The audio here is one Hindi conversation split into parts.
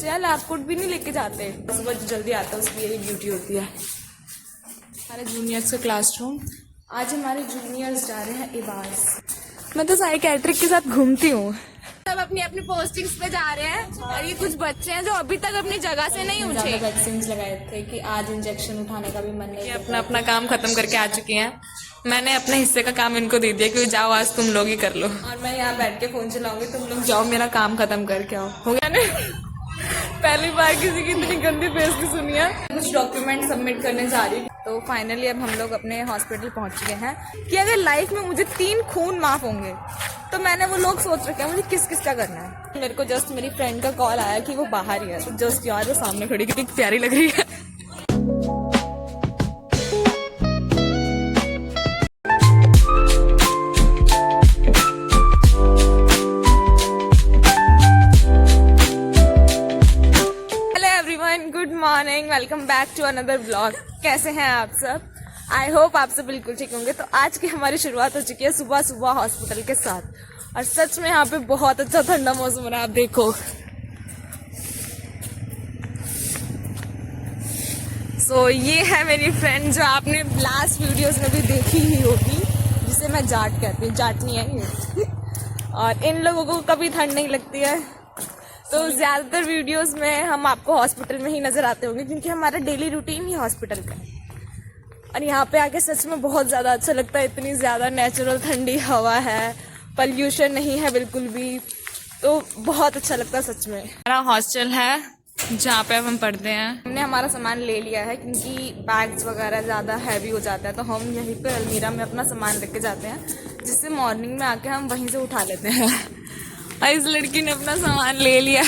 बच्चे यार लैब कोट भी नहीं लेके जाते, सुबह जल्दी आता है उसकी यही ड्यूटी होती है। हमारे जूनियर्स का क्लासरूम, आज हमारे जूनियर्स जा रहे हैं इबास। मैं तो साइकेट्रिक के साथ घूमती हूँ, सब अपनी अपनी पोस्टिंग्स पे जा रहे हैं और ये कुछ बच्चे हैं जो अभी तक अपनी जगह से नहीं उठे। वैक्सीन लगाए थे कि आज इंजेक्शन उठाने का भी मन नहीं, अपना अपना काम खत्म करके आ चुकी हैं। मैंने अपने हिस्से का काम इनको दे दिया कि जाओ आज तुम लोग ही कर लो, और मैं यहाँ बैठ के फोन चलाऊंगी, तुम लोग जाओ मेरा काम खत्म करके आओ। हो गया ना? पहली बार किसी की इतनी गंदी बेइज्जती सुनी है। कुछ डॉक्यूमेंट सबमिट करने जा रही, तो फाइनली अब हम लोग अपने हॉस्पिटल पहुंच चुके हैं कि अगर लाइफ में मुझे 3 खून माफ होंगे तो मैंने वो लोग सोच रखे हैं मुझे किस किस का करना है। मेरे को जस्ट मेरी फ्रेंड का कॉल आया कि वो बाहर ही है, तो जस्ट यार वो सामने खड़ी कितनी प्यारी लग रही है। Good morning, welcome back to another blog. कैसे हैं आप सब? आई होप आप सब बिल्कुल ठीक होंगे। तो आज की हमारी शुरुआत हो चुकी है सुबह सुबह हॉस्पिटल के साथ, और सच में यहाँ पे बहुत अच्छा ठंडा मौसम हो रहा है। आप देखो, सो ये है मेरी फ्रेंड जो आपने लास्ट वीडियोस में भी देखी ही होगी, जिसे मैं जाट कहती हूँ। जाट नहीं है ये। और इन लोगों को कभी ठंड नहीं लगती है, तो ज़्यादातर वीडियोस में हम आपको हॉस्पिटल में ही नज़र आते होंगे, क्योंकि हमारा डेली रूटीन ही हॉस्पिटल का है। और यहाँ पे आके सच में बहुत ज़्यादा अच्छा लगता है। इतनी ज़्यादा नेचुरल ठंडी हवा है, पॉल्यूशन नहीं है बिल्कुल भी, तो बहुत अच्छा लगता है सच में। हमारा हॉस्टल है जहाँ पे हम पढ़ते हैं। हमने हमारा सामान ले लिया है क्योंकि बैग्स वगैरह ज़्यादा हैवी हो जाता है, तो हम यहीं पे अलमीरा में अपना सामान रख के जाते हैं, जिससे मॉर्निंग में आके हम वहीं से उठा लेते हैं। और इस लड़की ने अपना सामान ले लिया।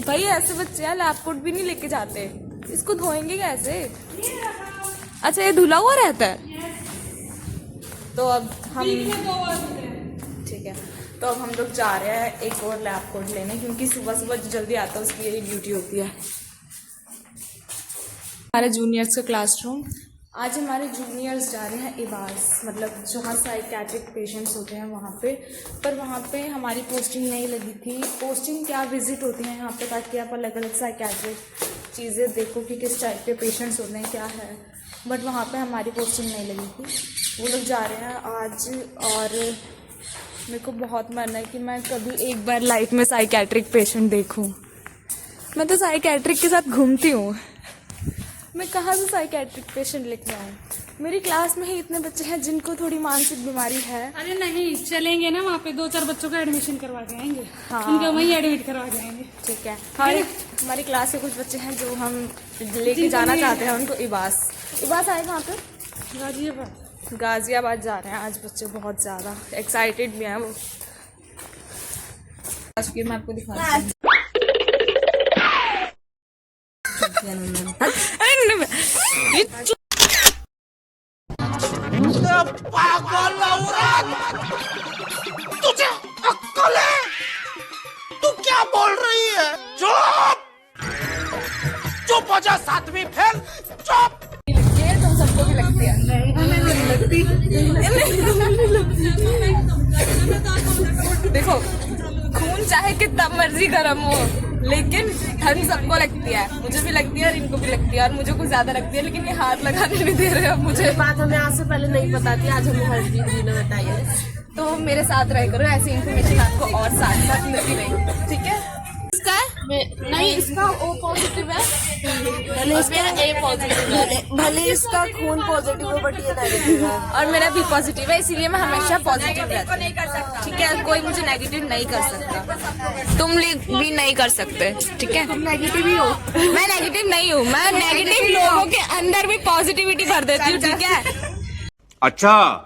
भाई ऐसे बच्चे यार लैब कोट भी नहीं लेके जाते, इसको धोएंगे कैसे? अच्छा ये धुला हुआ रहता है। तो अब हम ठीक है, तो अब हम लोग जा रहे हैं एक और लैब कोट लेने, क्योंकि सुबह सुबह जो जल्दी आता है उसकी यही ड्यूटी होती है। हमारे जूनियर्स का क्लासरूम, आज हमारे जूनियर्स जा रहे हैं इबास, मतलब जहाँ साइकेट्रिक पेशेंट्स होते हैं वहाँ पे। पर वहाँ पे हमारी पोस्टिंग नहीं लगी थी। पोस्टिंग क्या विजिट होती है यहाँ पे, ताकि आप अलग अलग साइकेट्रिक चीज़ें देखो कि किस टाइप के पेशेंट्स होते हैं, क्या है। बट वहाँ पे हमारी पोस्टिंग नहीं लगी थी। वो लोग जा रहे हैं आज, और मेरे को बहुत मन है कि मैं कभी एक बार लाइफ में साइकेट्रिक पेशेंट देखूँ। मैं तो साइकेट्रिक के साथ घूमती हूँ, मैं कहाँ से साइकेट्रिक पेशेंट लेके आऊँ? मेरी क्लास में ही इतने बच्चे हैं जिनको थोड़ी मानसिक बीमारी है। अरे नहीं, चलेंगे ना वहाँ पे 2-4 बच्चों का एडमिशन करवा के आएंगे। हाँ, उनका वहीं एडमिट करवा के आएंगे। ठीक है। हमारी क्लास के कुछ बच्चे हैं जो हम लेके जाना चाहते हैं उनको इबास। इबास आए कहाँ पे? गाजियाबाद। गाजियाबाद जा रहे हैं आज बच्चे, बहुत ज़्यादा एक्साइटेड भी हैं वो। आज मैं आपको दिखाती हूँ। पागल औरत, तुझे अक्ल है? तू क्या बोल रही है? चुप चुप हो जा, 7वीं फेल, चुप। ये तुम सबको भी लगती है? देखो, खून चाहे कितना मर्जी गर्म हो, लेकिन ठंड सबको लगती है। मुझे भी लगती है और इनको भी लगती है, और मुझे कुछ ज्यादा लगती है, लेकिन ये हाथ लगाने नहीं दे रहे अब मुझे। बात हमें आज से पहले नहीं पता थी, आज हमें हर चीज ने बताई है। तो मेरे साथ रह करो, ऐसी इन्फॉर्मेशन आपको और साथ साथ मिलती रही, ठीक है? इसका नहीं, इसका O पॉजिटिव है, भले इसका A पॉजिटिव है, भले इसका खून पॉजिटिव है बट ये नेगेटिव है, और मेरा B पॉजिटिव है, इसीलिए मैं हमेशा पॉजिटिव रहती हूँ, ठीक है? कोई मुझे नेगेटिव नहीं कर सकता, तुम भी नहीं कर सकते, ठीक है? तुम नेगेटिव ही हो। मैं नेगेटिव नहीं हूँ, मैं नेगेटिव लोगों के अंदर भी पॉजिटिविटी भर देती हूँ, ठीक है? अच्छा,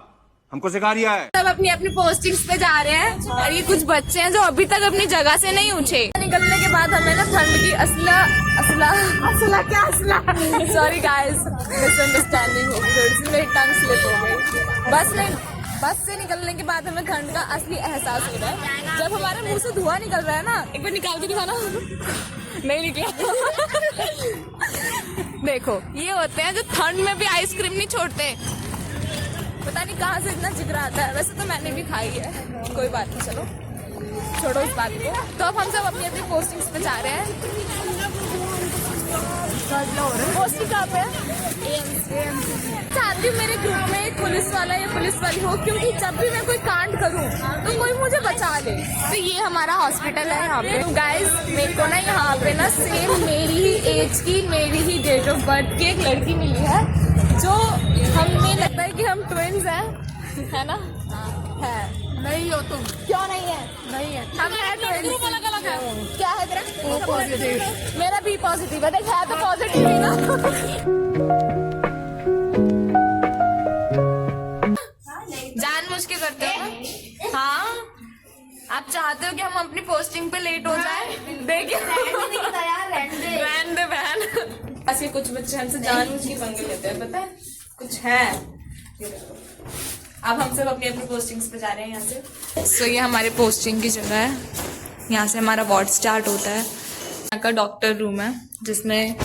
हमको सिखा रिया है। सब अपनी अपनी पोस्टिंग्स पे जा रहे हैं, और ये कुछ बच्चे हैं जो अभी तक अपनी जगह से नहीं उठे। निकलने के बाद हमें ना ठंड की असला सॉरी गाइस, मिसअंडरस्टैंडिंग हो गई थोड़ी सी, मेरी टंग स्लिप हो गई। बस से निकलने के बाद हमें ठंड का असली एहसास हो रहा है, जब हमारे मुंह से धुआं निकल रहा है ना। एक बार निकाल के दिखाना। नहीं निकला। देखो, ये होते हैं जो ठंड में भी आइसक्रीम नहीं छोड़ते। पता नहीं कहाँ से इतना जिगरा आता है। वैसे तो मैंने भी खाई है, कोई बात नहीं, चलो छोड़ो इस बात को। तो अब हम सब अपनी अपनी पोस्टिंग्स पे जा रहे हैं। पोस्टिंग कहाँ पे है? चाहती हूँ मेरे ग्रुप में एक पुलिस वाला या पुलिस वाली हो, क्योंकि जब भी मैं कोई कांड करूँ तो कोई मुझे बचा ले। तो ये हमारा हॉस्पिटल है यहाँ पे। तो गाइस मेरे को ना यहाँ पे ना सेम मेरी ही एज की, मेरी ही डेट ऑफ बर्थ की एक लड़की मिली है, जो हमें लगता है कि हम ट्विंस हैं, है ना? है। नहीं हो तुम। क्यों नहीं है? नहीं है। हम हैं ट्विंस। अलग अलग है। क्या है तेरा? पॉजिटिव। मेरा भी पॉजिटिव है। देख है तो पॉजिटिव ही ना। जानबूझ के करते हो ना? हाँ, आप चाहते हो कि हम अपनी पोस्टिंग पे लेट हो जाए? देखिए रहने बहन। ऐसे कुछ बच्चे हमसे जानबूझ के पंगे लेते हैं, पता है? कुछ है। अब हम सब अपनी अपनी पोस्टिंग्स पे जा रहे हैं यहाँ से। सो ये हमारे पोस्टिंग की जगह है, यहाँ से हमारा वार्ड स्टार्ट होता है। यहाँ का डॉक्टर रूम है जिसमें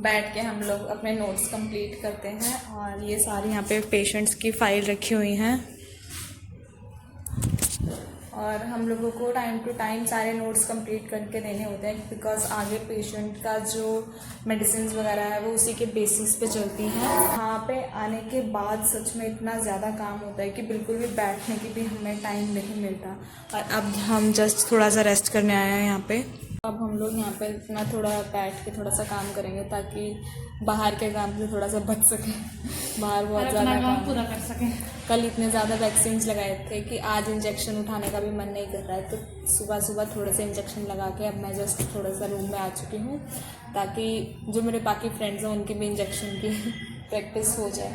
बैठ के हम लोग अपने नोट्स कंप्लीट करते हैं, और ये सारी यहाँ पे पेशेंट्स की फाइल रखी हुई हैं, और हम लोगों को टाइम टू टाइम सारे नोट्स कंप्लीट करके देने होते हैं, बिकॉज आगे पेशेंट का जो मेडिसिन वगैरह है वो उसी के बेसिस पे चलती हैं। यहाँ पे आने के बाद सच में इतना ज़्यादा काम होता है कि बिल्कुल भी बैठने की भी हमें टाइम नहीं मिलता। और अब हम जस्ट थोड़ा सा रेस्ट करने आए हैं यहाँ पे। अब हम लोग यहाँ पे इतना थोड़ा बैठ के थोड़ा सा काम करेंगे ताकि बाहर के काम से थोड़ा सा बच सके। बाहर बहुत ज़्यादा काम पूरा कर सकें। कल इतने ज़्यादा वैक्सीन लगाए थे कि आज इंजेक्शन उठाने का भी मन नहीं कर रहा है, तो सुबह सुबह थोड़े से इंजेक्शन लगा के अब मैं जस्ट थोड़ा सा रूम में आ चुकी हूँ, ताकि जो मेरे बाकी फ्रेंड्स हैं उनके भी इंजेक्शन की प्रैक्टिस हो जाए।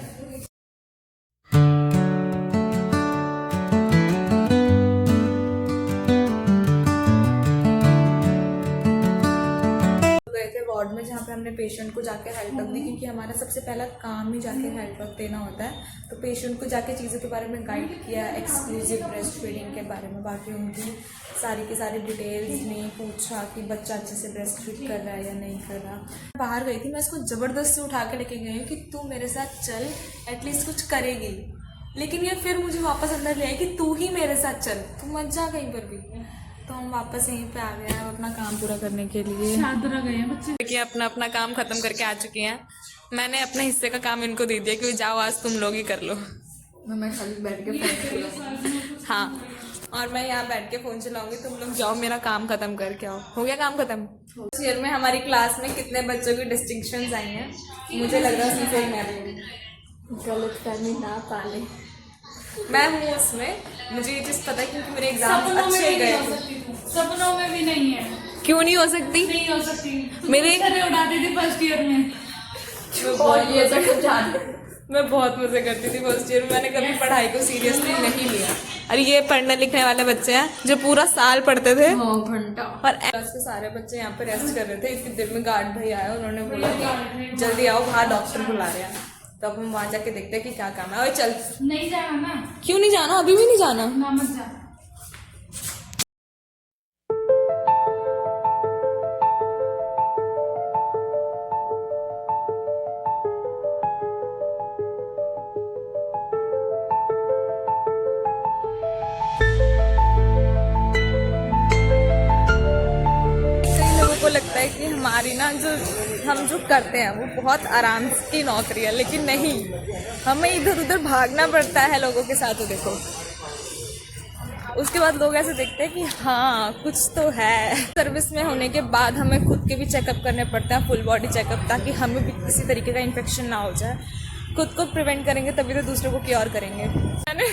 वार्ड में जहाँ पे हमने पेशेंट को जाके हेल्प दी, क्योंकि हमारा सबसे पहला काम ही जाके हेल्प देना होता है। तो पेशेंट को जाके चीज़ों के बारे में गाइड किया, एक्सक्लूसिव ब्रेस्ट फीडिंग के बारे में, बाकी उनकी सारी की सारी डिटेल्स में पूछा कि बच्चा अच्छे से ब्रेस्ट फीड कर रहा है या नहीं कर रहा। बाहर गई थी, मैं इसको ज़बरदस्ती उठा के लेके गई हूँ कि तू मेरे साथ चल, एटलीस्ट कुछ करेगी, लेकिन ये फिर मुझे वापस अंदर ले आई कि तू ही मेरे साथ चल, तू मत जा कहीं पर भी। तो हम वापस यहीं पे आ गए हैं अपना काम पूरा करने के लिए। शादरा गए हैं बच्चे कि अपना अपना काम खत्म करके आ चुके हैं। मैंने अपने हिस्से का काम इनको दे दिया कि जाओ आज तुम लोग ही कर लो। मैं खाली बैठ के फोन चलाऊं। हाँ, और मैं यहाँ बैठ के फोन चलाऊंगी, तुम लोग जाओ मेरा काम खत्म करके आओ। हो गया काम खत्म? इस ईयर में हमारी क्लास में कितने बच्चों की डिस्टिंक्शंस आई हैं? मुझे लग रहा है सिर्फ एक मैं गलत फहमी ना पाले। मैं हूँ उसमें, मुझे ये चीज़ पता है क्योंकि मेरे एग्जाम अच्छे गए। सपनों में भी नहीं है। क्यों नहीं हो सकती? नहीं हो सकती। मेरे उड़ाती थी फर्स्ट ईयर में। मैं बहुत मजे करती थी फर्स्ट ईयर में। मैंने कभी पढ़ाई को सीरियसली नहीं लिया। और ये पढ़ने लिखने वाले बच्चे हैं जो पूरा साल पढ़ते थे। 9 घंटा। और क्लास के सारे बच्चे यहाँ पे रेस्ट कर रहे थे। इतनी देर में गार्ड भाई आए, उन्होंने बोला कि जल्दी आओ, बाहर डॉक्टर बुला रहे हैं। तो अब हम वहाँ जाके देखते हैं कि क्या काम है। और चल, नहीं जाना ना। क्यों नहीं जाना? अभी भी नहीं जाना? ना मत जाना। लगता है कि हमारी ना हम जो करते हैं वो बहुत आराम की नौकरी है, लेकिन नहीं, हमें इधर उधर भागना पड़ता है लोगों के साथ। देखो, उसके बाद लोग ऐसे देखते हैं कि हाँ कुछ तो है। सर्विस में होने के बाद हमें खुद के भी चेकअप करने पड़ते हैं, फुल बॉडी चेकअप, ताकि हमें भी किसी तरीके का इन्फेक्शन ना हो जाए। खुद को प्रिवेंट करेंगे तभी तो दूसरों को क्योर करेंगे। मैंने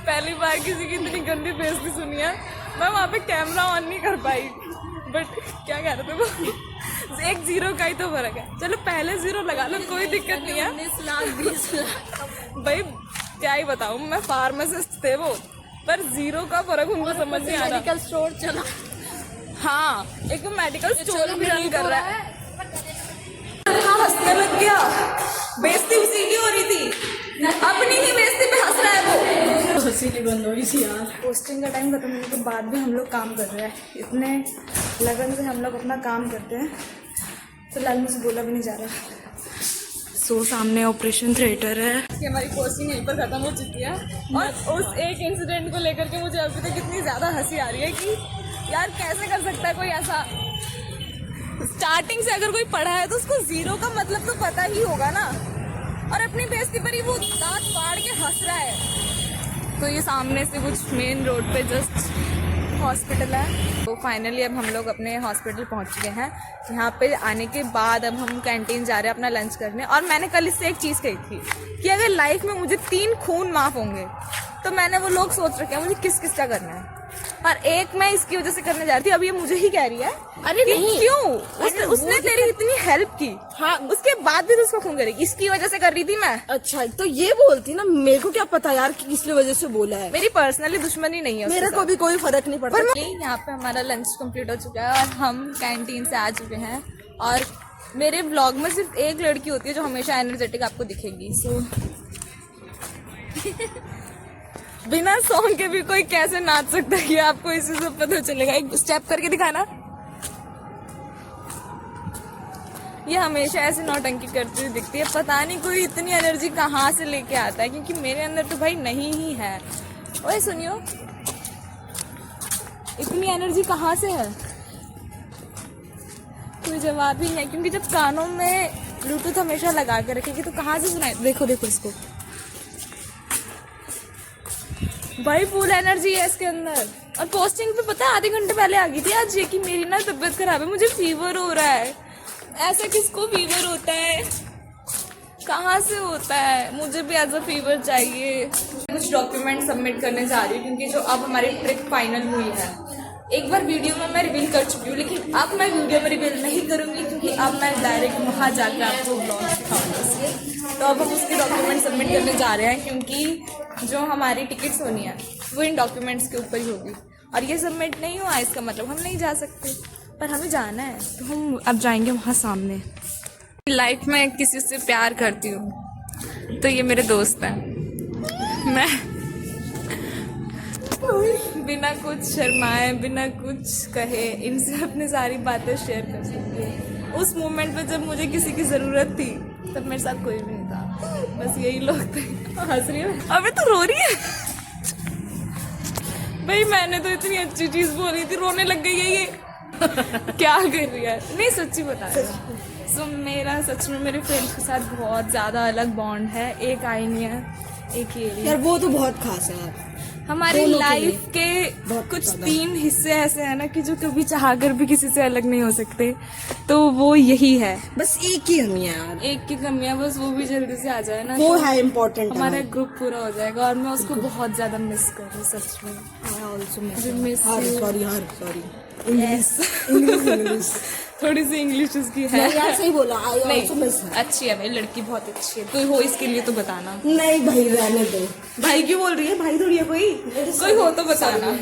पहली बार किसी की इतनी गंदी बेइज्जती सुनी है। मैं वहाँ पे कैमरा ऑन नहीं कर पाई, बट क्या कह रहे थे वो, 1 0 का ही तो फर्क है। चलो पहले 0 लगा लो, कोई दिक्कत नहीं है। 19 लाख 20 लाख भाई क्या ही बताऊँ, मैं फार्मासिस्ट थे वो, पर 0 का फर्क उनको समझ नहीं आ रहा। मेडिकल स्टोर चला। हाँ, एक मेडिकल स्टोर भी रन कर रहा है। हाँ, हंसने लग गया। बेइज्जती उसी की हो रही थी, अपनी ही बेइज्जती पे हंस रहा है वो। हंसी की बंद हुई थी यार। पोस्टिंग का टाइम खत्म होने के बाद भी हम लोग काम कर रहे हैं। इतने लगन से हम लोग अपना काम करते हैं, फिलहाल मुझे बोला भी नहीं जा रहा। सो सामने ऑपरेशन थिएटर है। हमारी कोचिंग यहीं पर खत्म हो चुकी है और उस एक इंसिडेंट को लेकर के मुझे अभी तक इतनी ज़्यादा हंसी आ रही है कि यार कैसे कर सकता है कोई ऐसा। स्टार्टिंग से अगर कोई पढ़ा है तो उसको जीरो का मतलब तो पता ही होगा ना, और अपनी बेइज्जती पर ही वो दांत फाड़ के हंस रहा है। तो ये सामने से कुछ मेन रोड पे जस्ट हॉस्पिटल है। तो फाइनली अब हम लोग अपने हॉस्पिटल पहुंच चुके हैं। यहाँ पे आने के बाद अब हम कैंटीन जा रहे हैं अपना लंच करने। और मैंने कल इससे एक चीज़ कही थी कि अगर लाइफ में मुझे 3 खून माफ होंगे तो मैंने वो लोग सोच रखे हैं मुझे किस किस का करना है, और एक मैं इसकी वजह से करने जा रही थी। अब ये मुझे ही कह रही है अरे नहीं, क्यों उसने तेरी इतनी हेल्प की, हाँ उसके बाद भी तो उसको खून करेगी, इसकी वजह से कर रही थी मैं। अच्छा तो ये बोलती ना, मेरे को क्या पता यार कि किस वजह से बोला है। मेरी पर्सनली दुश्मनी नहीं है, मेरे को भी कोई फर्क नहीं पड़ता। यहाँ पे हमारा लंच कंप्लीट हो चुका है और हम कैंटीन से आ चुके हैं। और मेरे व्लॉग में सिर्फ एक लड़की होती है जो हमेशा एनर्जेटिक आपको दिखेगी। सो बिना सॉन्ग के भी कोई कैसे नाच सकता है ये आपको इसी से पता चलेगा। एक स्टेप करके दिखाना। ये हमेशा ऐसे नौटंकी करती हुई दिखती है, पता नहीं कोई इतनी एनर्जी कहाँ से लेके आता है, क्योंकि मेरे अंदर तो भाई नहीं ही है। ओए सुनियो, इतनी एनर्जी कहाँ से है? कोई जवाब ही नहीं, क्योंकि जब कानों में ब्लूटूथ हमेशा लगा के रखेगी तो कहाँ से सुनाए। देखो देखो इसको, भाई फुल एनर्जी है इसके अंदर। और पोस्टिंग पे पता है आधे घंटे पहले आ गई थी आज ये कि मेरी ना तबीयत खराब है, मुझे फीवर हो रहा है। ऐसा किसको फीवर होता है, कहाँ से होता है? मुझे भी एज अ फीवर चाहिए। कुछ डॉक्यूमेंट सबमिट करने जा रही हूँ क्योंकि जो अब हमारी ट्रिप फाइनल हुई है, एक बार वीडियो में मैं रिवील कर चुकी हूँ, लेकिन अब मैं वीडियो में रिवील नहीं करूँगी क्योंकि अब मैं डायरेक्ट वहाँ जाकर आपको ब्लॉग दिखाऊंगी। तो अब हम उसके डॉक्यूमेंट सबमिट करने जा रहे हैं क्योंकि जो हमारी टिकट्स होनी है वो इन डॉक्यूमेंट्स के ऊपर ही होगी, और ये सबमिट नहीं हुआ इसका मतलब हम नहीं जा सकते, पर हमें जाना है। तो हम अब जाएंगे वहाँ सामने। लाइफ में किसी से प्यार करती हूँ तो ये मेरे दोस्त हैं। मैं बिना कुछ शर्माए, बिना कुछ कहे इनसे अपनी सारी बातें शेयर कर सकती हूँ। उस मोमेंट पे जब मुझे किसी की ज़रूरत थी तब मेरे साथ कोई भी नहीं था, बस यही लोग थे। हंस रही है, अबे तू रो रही है? भाई मैंने तो इतनी अच्छी चीज़ बोली थी, रोने लग गई है ये। क्या कर रही है? नहीं सच्ची बता रही हूँ। सो मेरा सच में मेरे फ्रेंड्स के साथ बहुत ज़्यादा अलग बॉन्ड है। एक आई नहीं है, एक ये यार वो तो बहुत खास है यार। हमारी लाइफ के कुछ 3 हिस्से ऐसे हैं ना कि जो कभी चाहकर भी किसी से अलग नहीं हो सकते, तो वो यही है। बस एक ही कमी है यार, एक की कमी है, बस वो भी जल्दी से आ जाए ना वो तो है इम्पोर्टेंट। हमारा ग्रुप पूरा हो जाएगा और मैं उसको बहुत ज्यादा मिस कर रही हूँ सच में। सॉरी इंग्लिश थोड़ी सी इंग्लिश उसकी है। यार सही बोला। नहीं अच्छी है भाई, लड़की बहुत अच्छी है। तो हो इसके लिए तो बताना। नहीं भाई रहने दो। भाई क्यों बोल रही है? भाई थोड़ी है, कोई हो तो बताना।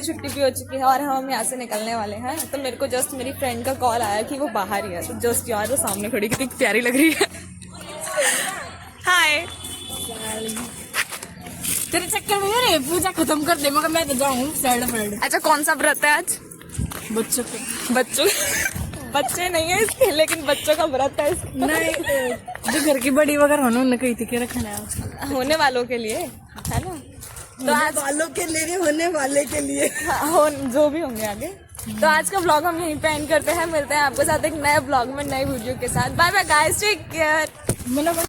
छुट्टी भी हो चुकी है और हम यहाँ से निकलने वाले हैं। तो मेरे को जस्ट मेरी फ्रेंड का कॉल आया कि वो बाहर ही है, तो जस्ट यार वो सामने खड़ी कितनी प्यारी लग रही है। हाय। तेरे चक्कर में यार पूजा खत्म कर दे, मगर मैं तो जाऊँ साइड फ्रेंड। अच्छा कौन सा व्रत है आज? बच्चों बच्चे नहीं है इसके, लेकिन बच्चों का व्रत है इसका। नहीं जो घर की बड़ी वगैरह होना उन्हें कही थी कि रखना है होने वालों के लिए, है ना? तो आज वालों के लिए, होने वाले के लिए, हो जो भी होंगे आगे। तो आज का व्लॉग हम यहीं पे एंड करते हैं। मिलते हैं आपके साथ एक नए व्लॉग में नए वीडियो के साथ। Bye bye guys, take care.